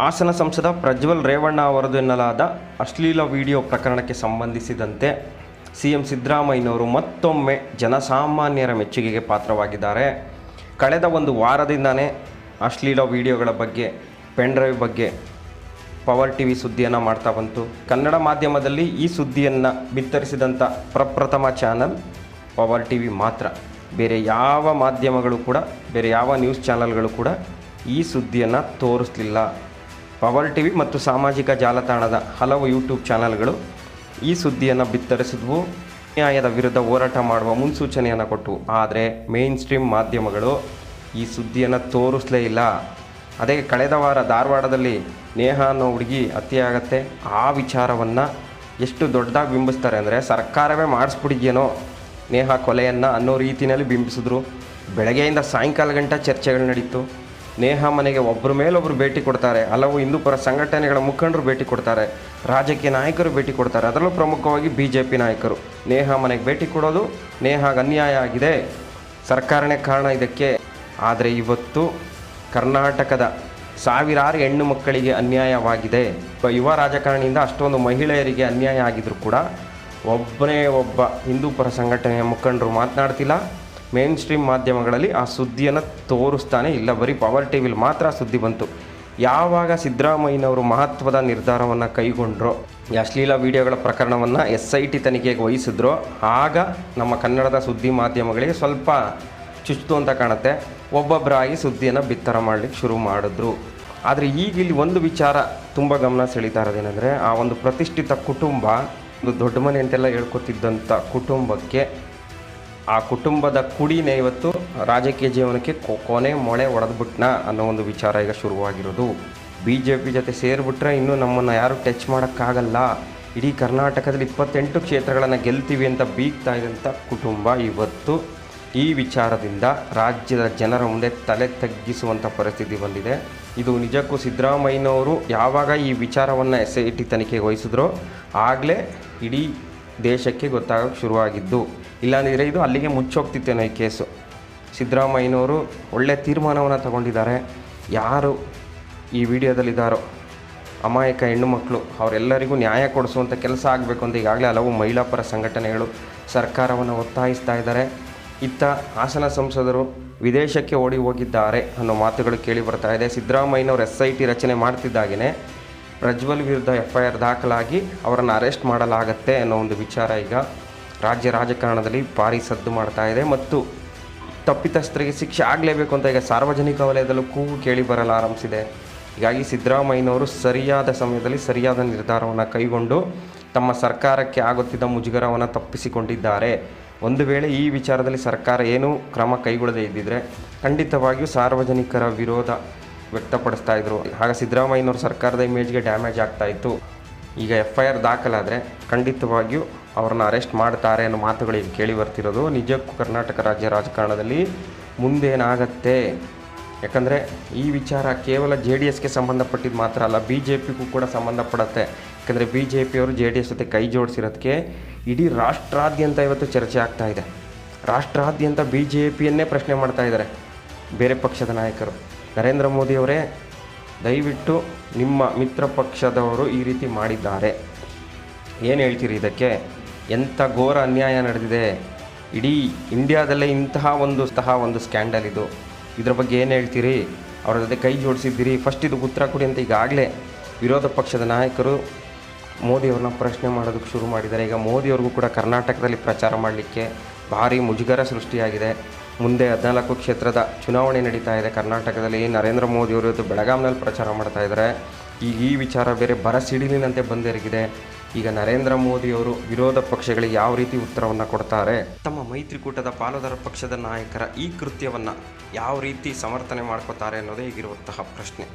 ಹಾಸನ ಸಂಸದ ಪ್ರಜ್ವಲ್ ರೇವಣ್ಣ ಅವರದು ಎನ್ನಲಾದ ಅಶ್ಲೀಲ ವಿಡಿಯೋ ಪ್ರಕರಣಕ್ಕೆ ಸಂಬಂಧಿಸಿದಂತೆ ಸಿಎಂ ಸಿದ್ದರಾಮಯ್ಯನವರು ಮತ್ತೊಮ್ಮೆ ಜನಸಾಮಾನ್ಯರ ಮೆಚ್ಚುಗೆಗೆ ಪಾತ್ರವಾಗಿದ್ದಾರೆ. ಕಳೆದ ಒಂದು ವಾರದಿಂದಲೇ ಅಶ್ಲೀಲ ವಿಡಿಯೋಗಳ ಬಗ್ಗೆ, ಪೆನ್ಡ್ರೈವ್ ಬಗ್ಗೆ ಪವರ್ ಟಿವಿ ಸುದ್ದಿಯನ್ನು ಮಾಡ್ತಾ ಬಂತು. ಕನ್ನಡ ಮಾಧ್ಯಮದಲ್ಲಿ ಈ ಸುದ್ದಿಯನ್ನು ಬಿತ್ತರಿಸಿದಂಥ ಪ್ರಪ್ರಥಮ ಚಾನಲ್ ಪವರ್ ಟಿವಿ ಮಾತ್ರ. ಬೇರೆ ಯಾವ ಮಾಧ್ಯಮಗಳು ಕೂಡ, ಬೇರೆ ಯಾವ ನ್ಯೂಸ್ ಚಾನಲ್ಗಳು ಕೂಡ ಈ ಸುದ್ದಿಯನ್ನು ತೋರಿಸಲಿಲ್ಲ. ಪವರ್ ಟಿವಿ ಮತ್ತು ಸಾಮಾಜಿಕ ಜಾಲತಾಣದ ಹಲವು ಯೂಟ್ಯೂಬ್ ಚಾನಲ್ಗಳು ಈ ಸುದ್ದಿಯನ್ನು ಬಿತ್ತರಿಸಿದ್ವು, ನ್ಯಾಯದ ವಿರುದ್ಧ ಹೋರಾಟ ಮಾಡುವ ಮುನ್ಸೂಚನೆಯನ್ನು ಕೊಟ್ಟವು. ಆದರೆ ಮೇನ್ ಸ್ಟ್ರೀಮ್ ಮಾಧ್ಯಮಗಳು ಈ ಸುದ್ದಿಯನ್ನು ತೋರಿಸಲೇ ಇಲ್ಲ. ಅದೇ ಕಳೆದ ವಾರ ಧಾರವಾಡದಲ್ಲಿ ನೇಹಾ ಅನ್ನೋ ಹುಡುಗಿ ಹತ್ಯೆಯಾಗತ್ತೆ, ಆ ವಿಚಾರವನ್ನು ಎಷ್ಟು ದೊಡ್ಡದಾಗಿ ಬಿಂಬಿಸ್ತಾರೆ ಅಂದರೆ ಸರ್ಕಾರವೇ ಮಾಡಿಸ್ಬಿಟ್ಟಿದೆಯೇನೋ ನೇಹಾ ಕೊಲೆಯನ್ನು ಅನ್ನೋ ರೀತಿಯಲ್ಲಿ ಬಿಂಬಿಸಿದ್ರು. ಬೆಳಗ್ಗೆಯಿಂದ ಸಾಯಂಕಾಲ ಗಂಟ ಚರ್ಚೆಗಳು ನಡೀತು. ನೇಹಾ ಮನೆಗೆ ಒಬ್ಬರ ಮೇಲೊಬ್ಬರು ಭೇಟಿ ಕೊಡ್ತಾರೆ, ಹಲವು ಹಿಂದೂಪರ ಸಂಘಟನೆಗಳ ಮುಖಂಡರು ಭೇಟಿ ಕೊಡ್ತಾರೆ, ರಾಜಕೀಯ ನಾಯಕರು ಭೇಟಿ ಕೊಡ್ತಾರೆ. ಅದರಲ್ಲೂ ಪ್ರಮುಖವಾಗಿ BJP ನಾಯಕರು ನೇಹಾ ಮನೆಗೆ ಭೇಟಿ ಕೊಡೋದು, ನೇಹಾಗೆ ಅನ್ಯಾಯ ಆಗಿದೆ, ಸರ್ಕಾರನೇ ಕಾರಣ ಇದಕ್ಕೆ. ಆದರೆ ಇವತ್ತು ಕರ್ನಾಟಕದ ಸಾವಿರಾರು ಹೆಣ್ಣು ಮಕ್ಕಳಿಗೆ ಅನ್ಯಾಯವಾಗಿದೆ. ಯುವ ರಾಜಕಾರಣಿಯಿಂದ ಅಷ್ಟೊಂದು ಮಹಿಳೆಯರಿಗೆ ಅನ್ಯಾಯ ಆಗಿದ್ರು ಕೂಡ ಒಬ್ಬನೇ ಒಬ್ಬ ಹಿಂದೂಪರ ಸಂಘಟನೆಯ ಮುಖಂಡರು ಮಾತನಾಡ್ತಿಲ್ಲ. ಮೇನ್ ಸ್ಟ್ರೀಮ್ ಮಾಧ್ಯಮಗಳಲ್ಲಿ ಆ ಸುದ್ದಿಯನ್ನು ತೋರಿಸ್ತಾನೆ ಇಲ್ಲ. ಬರೀ ಪವರ್ ಟಿವಿಲಿ ಮಾತ್ರ ಸುದ್ದಿ ಬಂತು. ಯಾವಾಗ ಸಿದ್ದರಾಮಯ್ಯನವರು ಮಹತ್ವದ ನಿರ್ಧಾರವನ್ನು ಕೈಗೊಂಡ್ರೋ, ಈ ಅಶ್ಲೀಲ ವಿಡಿಯೋಗಳ ಪ್ರಕರಣವನ್ನು SIT ತನಿಖೆಗೆ ವಹಿಸಿದ್ರೋ, ಆಗ ನಮ್ಮ ಕನ್ನಡದ ಸುದ್ದಿ ಮಾಧ್ಯಮಗಳಿಗೆ ಸ್ವಲ್ಪ ಚುಚ್ಚಿತು ಅಂತ ಕಾಣುತ್ತೆ. ಒಬ್ಬೊಬ್ಬರಾಗಿ ಸುದ್ದಿಯನ್ನು ಬಿತ್ತರ ಮಾಡಲಿಕ್ಕೆ ಶುರು ಮಾಡಿದ್ರು. ಆದರೆ ಈಗ ಇಲ್ಲಿ ಒಂದು ವಿಚಾರ ತುಂಬ ಗಮನ ಸೆಳೀತಾ ಇರೋದೇನೆಂದರೆ, ಆ ಒಂದು ಪ್ರತಿಷ್ಠಿತ ಕುಟುಂಬ, ಒಂದು ದೊಡ್ಡ ಮನೆ ಅಂತೆಲ್ಲ ಹೇಳ್ಕೊತಿದ್ದಂಥ ಕುಟುಂಬಕ್ಕೆ, ಆ ಕುಟುಂಬದ ಕುಡಿನೇ ಇವತ್ತು ರಾಜಕೀಯ ಜೀವನಕ್ಕೆ ಕೊನೆ ಮೊಳೆ ಹೊಡೆದ್ಬಿಟ್ನ ಅನ್ನೋ ಒಂದು ವಿಚಾರ ಈಗ ಶುರುವಾಗಿರೋದು. BJP ಜೊತೆ ಸೇರಿಬಿಟ್ರೆ ಇನ್ನೂ ನಮ್ಮನ್ನು ಯಾರೂ ಟಚ್ ಮಾಡೋಕ್ಕಾಗಲ್ಲ, ಇಡೀ ಕರ್ನಾಟಕದಲ್ಲಿ 28 ಕ್ಷೇತ್ರಗಳನ್ನು ಗೆಲ್ತೀವಿ ಅಂತ ಬೀಗ್ತಾ ಇದ್ದಂಥ ಕುಟುಂಬ ಇವತ್ತು ಈ ವಿಚಾರದಿಂದ ರಾಜ್ಯದ ಜನರ ಮುಂದೆ ತಲೆ ತಗ್ಗಿಸುವಂಥ ಪರಿಸ್ಥಿತಿ ಬಂದಿದೆ. ಇದು ನಿಜಕ್ಕೂ ಸಿದ್ದರಾಮಯ್ಯನವರು ಯಾವಾಗ ಈ ವಿಚಾರವನ್ನು SIT ತನಿಖೆಗೆ ವಹಿಸಿದ್ರೋ ಆಗಲೇ ಇಡೀ ದೇಶಕ್ಕೆ ಗೊತ್ತಾಗೋಕ್ಕೆ ಶುರುವಾಗಿದ್ದು. ಇಲ್ಲಾಂದರೆ ಇದು ಅಲ್ಲಿಗೆ ಮುಚ್ಚೋಗ್ತಿತ್ತೇನೋ ಈ ಕೇಸು. ಸಿದ್ದರಾಮಯ್ಯನವರು ಒಳ್ಳೆಯ ತೀರ್ಮಾನವನ್ನು ತಗೊಂಡಿದ್ದಾರೆ. ಯಾರು ಈ ವಿಡಿಯೋದಲ್ಲಿದ್ದಾರೋ ಅಮಾಯಕ ಹೆಣ್ಣು ಮಕ್ಕಳು, ಅವರೆಲ್ಲರಿಗೂ ನ್ಯಾಯ ಕೊಡಿಸುವಂಥ ಕೆಲಸ ಆಗಬೇಕು ಅಂತ ಈಗಾಗಲೇ ಹಲವು ಮಹಿಳಾ ಪರ ಸಂಘಟನೆಗಳು ಸರ್ಕಾರವನ್ನು ಒತ್ತಾಯಿಸ್ತಾ ಇದ್ದಾರೆ. ಇತ್ತ ಹಾಸನ ಸಂಸದರು ವಿದೇಶಕ್ಕೆ ಓಡಿ ಹೋಗಿದ್ದಾರೆ ಅನ್ನೋ ಮಾತುಗಳು ಕೇಳಿ ಬರ್ತಾ ಇದೆ. ಸಿದ್ದರಾಮಯ್ಯನವರು SIT ರಚನೆ ಮಾಡ್ತಿದ್ದಾಗೇ ಪ್ರಜ್ವಲ್ ವಿರುದ್ಧ FIR ದಾಖಲಾಗಿ ಅವರನ್ನು ಅರೆಸ್ಟ್ ಮಾಡಲಾಗತ್ತೆ ಅನ್ನೋ ಒಂದು ವಿಚಾರ ಈಗ ರಾಜ್ಯ ರಾಜಕಾರಣದಲ್ಲಿ ಭಾರಿ ಸದ್ದು ಮಾಡ್ತಾ ಇದೆ. ಮತ್ತು ತಪ್ಪಿತಸ್ಥರಿಗೆ ಶಿಕ್ಷೆ ಆಗಲೇಬೇಕು ಅಂತ ಈಗ ಸಾರ್ವಜನಿಕ ವಲಯದಲ್ಲೂ ಕೂಗು ಕೇಳಿ ಬರಲು ಆರಂಭಿಸಿದೆ. ಹೀಗಾಗಿ ಸಿದ್ದರಾಮಯ್ಯನವರು ಸರಿಯಾದ ಸಮಯದಲ್ಲಿ ಸರಿಯಾದ ನಿರ್ಧಾರವನ್ನು ಕೈಗೊಂಡು ತಮ್ಮ ಸರ್ಕಾರಕ್ಕೆ ಆಗುತ್ತಿದ್ದ ಮುಜುಗರವನ್ನು ತಪ್ಪಿಸಿಕೊಂಡಿದ್ದಾರೆ. ಒಂದು ವೇಳೆ ಈ ವಿಚಾರದಲ್ಲಿ ಸರ್ಕಾರ ಏನೂ ಕ್ರಮ ಕೈಗೊಳ್ಳದೇ ಇದ್ದಿದ್ರೆ ಖಂಡಿತವಾಗಿಯೂ ಸಾರ್ವಜನಿಕರ ವಿರೋಧ ವ್ಯಕ್ತಪಡಿಸ್ತಾ ಇದ್ರು. ಆಗ ಸಿದ್ದರಾಮಯ್ಯನವ್ರ ಸರ್ಕಾರದ ಇಮೇಜ್ಗೆ ಡ್ಯಾಮೇಜ್ ಆಗ್ತಾಯಿತ್ತು. ಈಗ FIR ದಾಖಲಾದರೆ ಖಂಡಿತವಾಗಿಯೂ ಅವ್ರನ್ನ ಅರೆಸ್ಟ್ ಮಾಡ್ತಾರೆ ಅನ್ನೋ ಮಾತುಗಳು ಈಗ ಕೇಳಿ ಬರ್ತಿರೋದು. ನಿಜಕ್ಕೂ ಕರ್ನಾಟಕ ರಾಜ್ಯ ರಾಜಕಾರಣದಲ್ಲಿ ಮುಂದೇನಾಗತ್ತೆ? ಯಾಕಂದರೆ ಈ ವಿಚಾರ ಕೇವಲ JDSಗೆ ಸಂಬಂಧಪಟ್ಟಿದ್ದು ಮಾತ್ರ ಅಲ್ಲ, BJPಗೂ ಕೂಡ ಸಂಬಂಧಪಡುತ್ತೆ. ಯಾಕಂದರೆ BJPಯವರು JDS ಜೊತೆ ಕೈ ಜೋಡಿಸಿರೋದಕ್ಕೆ ಇಡೀ ರಾಷ್ಟ್ರಾದ್ಯಂತ ಇವತ್ತು ಚರ್ಚೆ ಆಗ್ತಾ ಇದೆ. ರಾಷ್ಟ್ರಾದ್ಯಂತ BJPಯನ್ನೇ ಪ್ರಶ್ನೆ ಮಾಡ್ತಾ ಇದ್ದಾರೆ ಬೇರೆ ಪಕ್ಷದ ನಾಯಕರು. ನರೇಂದ್ರ ಮೋದಿಯವರೇ, ದಯವಿಟ್ಟು ನಿಮ್ಮ ಮಿತ್ರ ಪಕ್ಷದವರು ಈ ರೀತಿ ಮಾಡಿದ್ದಾರೆ, ಏನು ಹೇಳ್ತೀರಿ ಇದಕ್ಕೆ? ಎಂಥ ಘೋರ ಅನ್ಯಾಯ ನಡೆದಿದೆ. ಇಡೀ ಇಂಡಿಯಾದಲ್ಲೇ ಇಂತಹ ಒಂದು ಸ್ಕ್ಯಾಂಡಲ್ ಇದು. ಇದರ ಬಗ್ಗೆ ಏನು ಹೇಳ್ತೀರಿ? ಅವರ ಜೊತೆ ಕೈ ಜೋಡಿಸಿದ್ದೀರಿ, ಫಸ್ಟ್ ಇದು ಉತ್ತರ ಕೊಡಿ ಅಂತ ಈಗಾಗಲೇ ವಿರೋಧ ಪಕ್ಷದ ನಾಯಕರು ಮೋದಿಯವ್ರನ್ನ ಪ್ರಶ್ನೆ ಮಾಡೋದಕ್ಕೆ ಶುರು ಮಾಡಿದ್ದಾರೆ. ಈಗ ಮೋದಿಯವ್ರಿಗೂ ಕೂಡ ಕರ್ನಾಟಕದಲ್ಲಿ ಪ್ರಚಾರ ಮಾಡಲಿಕ್ಕೆ ಭಾರಿ ಮುಜುಗರ ಸೃಷ್ಟಿಯಾಗಿದೆ. ಮುಂದೆ 14 ಕ್ಷೇತ್ರದ ಚುನಾವಣೆ ನಡೀತಾ ಇದೆ ಕರ್ನಾಟಕದಲ್ಲಿ. ನರೇಂದ್ರ ಮೋದಿಯವರು ಇವತ್ತು ಬೆಳಗಾಂನಲ್ಲಿ ಪ್ರಚಾರ ಮಾಡ್ತಾ ಇದ್ದಾರೆ. ಈಗ ಈ ವಿಚಾರ ಬೇರೆ ಬರಸಿಡಿಲಿನಂತೆ ಬಂದೆರಗಿದೆ. ಈಗ ನರೇಂದ್ರ ಮೋದಿಯವರು ವಿರೋಧ ಪಕ್ಷಗಳಿಗೆ ಯಾವ ರೀತಿ ಉತ್ತರವನ್ನು ಕೊಡ್ತಾರೆ, ತಮ್ಮ ಮೈತ್ರಿಕೂಟದ ಪಾಲುದಾರ ಪಕ್ಷದ ನಾಯಕರ ಈ ಕೃತ್ಯವನ್ನು ಯಾವ ರೀತಿ ಸಮರ್ಥನೆ ಮಾಡ್ಕೋತಾರೆ ಅನ್ನೋದೇ ಈಗಿರುವಂತಹ ಪ್ರಶ್ನೆ.